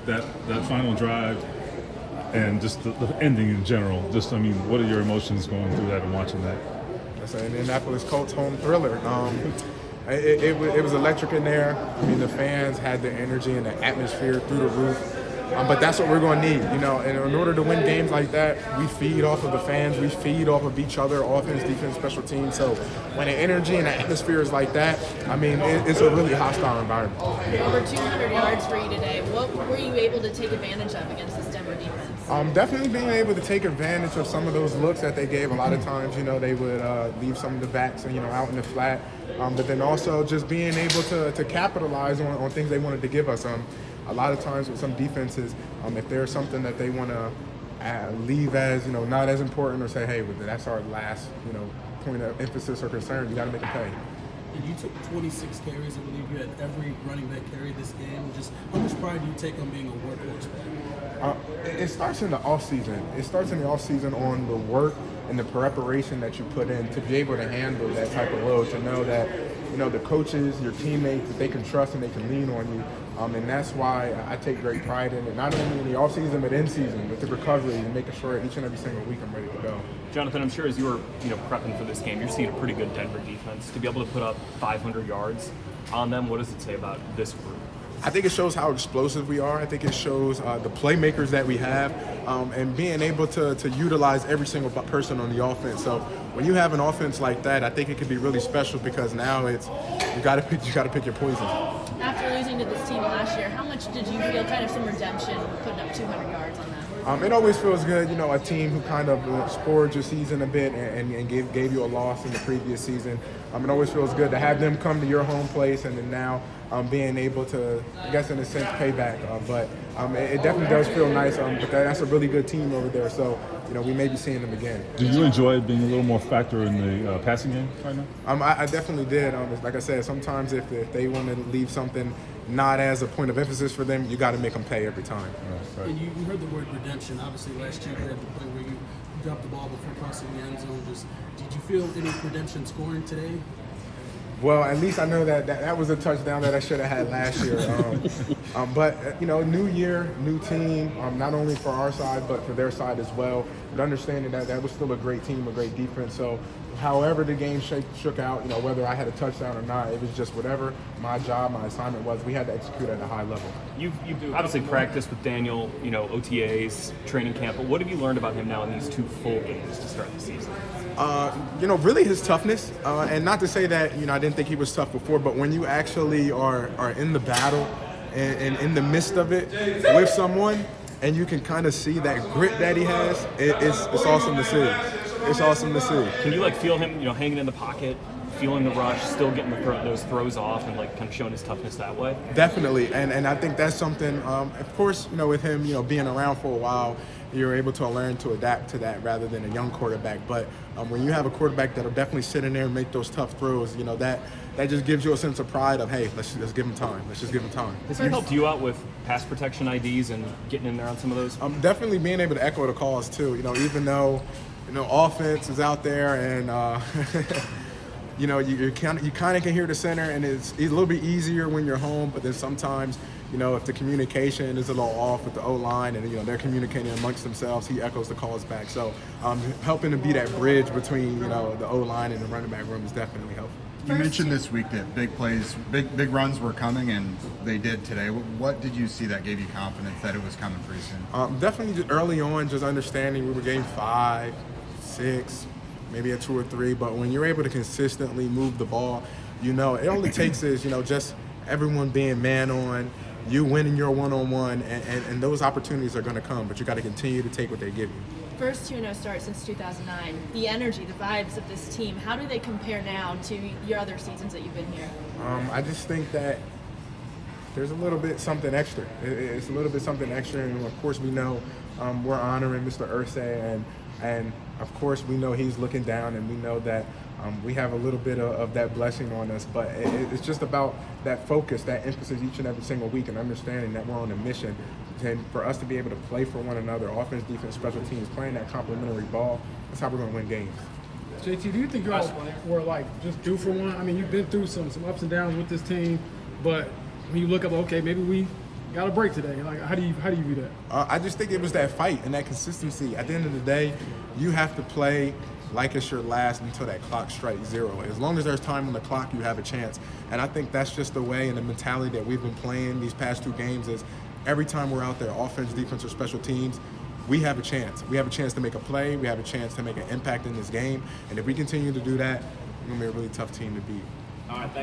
that final drive and just the ending in general. Just, I mean, what are your emotions going through that and watching that? That's an Indianapolis Colts home thriller. It was electric in there. I mean, the fans had the energy and the atmosphere through the roof. But that's what we're going to need, you know. And in order to win games like that, we feed off of the fans. We feed off of each other, offense, defense, special teams. So when the energy and the atmosphere is like that, I mean, it's a really hostile environment. Over 200 yards for you today. What were you able to take advantage of against this Denver defense? Definitely being able to take advantage of some of those looks that they gave. A lot of times, you know, they would leave some of the backs, you know, out in the flat. But then also just being able to capitalize on things they wanted to give us. A lot of times with some defenses, if there's something that they want to leave as, you know, not as important, or say, hey, that's our last, you know, point of emphasis or concern, you got to make them pay. And you took 26 carries. I believe you had every running back carry this game. Just how much pride do you take on being a workhorse back? It starts in the offseason. It starts in the offseason on the work and the preparation that you put in to be able to handle that type of load, to know that, you know, the coaches, your teammates, that they can trust and they can lean on you. And that's why I take great pride in it, not only in the offseason, but in season, with the recovery and making sure each and every single week I'm ready to go. Jonathan, I'm sure as you were prepping for this game, you're seeing a pretty good Denver defense. To be able to put up 500 yards on them, what does it say about this group? I think it shows how explosive we are. I think it shows the playmakers that we have, and being able to utilize every single person on the offense. So when you have an offense like that, I think it can be really special, because now it's you got to pick your poison. After losing to this team last year, how much did you feel kind of some redemption putting up 200 yards on that? It always feels good, you know, a team who kind of spoiled your season a bit and gave you a loss in the previous season. It always feels good to have them come to your home place, and then now being able to, I guess in a sense, pay back. But it definitely does feel nice. But that's a really good team over there. So, you know, we may be seeing them again. Do you enjoy being a little more factor in the passing game right now? I definitely did. Like I said, sometimes if they want to leave something not as a point of emphasis for them, you got to make them pay every time. Right. And you heard the word redemption. Obviously, last year you had the play where you dropped the ball before crossing the end zone. Did you feel any redemption scoring today? Well, at least I know that was a touchdown that I should have had last year. But, you know, new year, new team, not only for our side, but for their side as well. But understanding that was still a great team, a great defense. So however the game shook out, you know, whether I had a touchdown or not, it was just whatever my job, my assignment was, we had to execute at a high level. You've obviously practiced with Daniel, you know, OTAs, training camp, but what have you learned about him now in these two full games to start the season? You know, really his toughness, and not to say that, you know, I didn't think he was tough before, but when you actually are in the battle and in the midst of it with someone, and you can kind of see that grit that he has, it's awesome to see. It's awesome to see. Can you, like, feel him, you know, hanging in the pocket, feeling the rush, still getting those throws off, and, like, kind of showing his toughness that way? Definitely, and I think that's something, of course, you know, with him, you know, being around for a while, you're able to learn to adapt to that rather than a young quarterback. But when you have a quarterback that'll definitely sit in there and make those tough throws, you know, that just gives you a sense of pride of, hey, let's give him time. Let's just give him time. Has he helped you out with pass protection IDs and getting in there on some of those? Definitely being able to echo the calls too. You know, even though, you know, offense is out there and you know, you kind of can hear the center, and it's a little bit easier when you're home. But then sometimes, you know, if the communication is a little off with the O-line and, you know, they're communicating amongst themselves, he echoes the calls back. So helping to be that bridge between, you know, the O-line and the running back room is definitely helpful. You mentioned this week that big plays, big runs were coming, and they did today. What did you see that gave you confidence that it was coming pretty soon? Definitely just early on, just understanding we were getting 5, 6, maybe a 2 or 3. But when you're able to consistently move the ball, you know, it only takes is, you know, just everyone being man on, you winning your one-on-one, and those opportunities are going to come, but you got to continue to take what they give you. First 2-0 start since 2009. The energy, the vibes of this team, how do they compare now to your other seasons that you've been here? I just think that there's a little bit something extra. It's a little bit something extra, and of course we know we're honoring Mr. Irsay, and of course we know he's looking down, and we know that we have a little bit of that blessing on us, but it's just about that focus, that emphasis each and every single week, and understanding that we're on a mission. And for us to be able to play for one another, offense, defense, special teams, playing that complementary ball, that's how we're going to win games. JT, do you think y'all were like just due for one? I mean, you've been through some ups and downs with this team, but when you look up, okay, maybe we got a break today. Like, how do you view that? I just think it was that fight and that consistency. At the end of the day, you have to play like it's your last until that clock strikes zero. As long as there's time on the clock, you have a chance. And I think that's just the way and the mentality that we've been playing these past 2 games is every time we're out there, offense, defense, or special teams, we have a chance. We have a chance to make a play. We have a chance to make an impact in this game. And if we continue to do that, we're going to be a really tough team to beat. All right, thanks.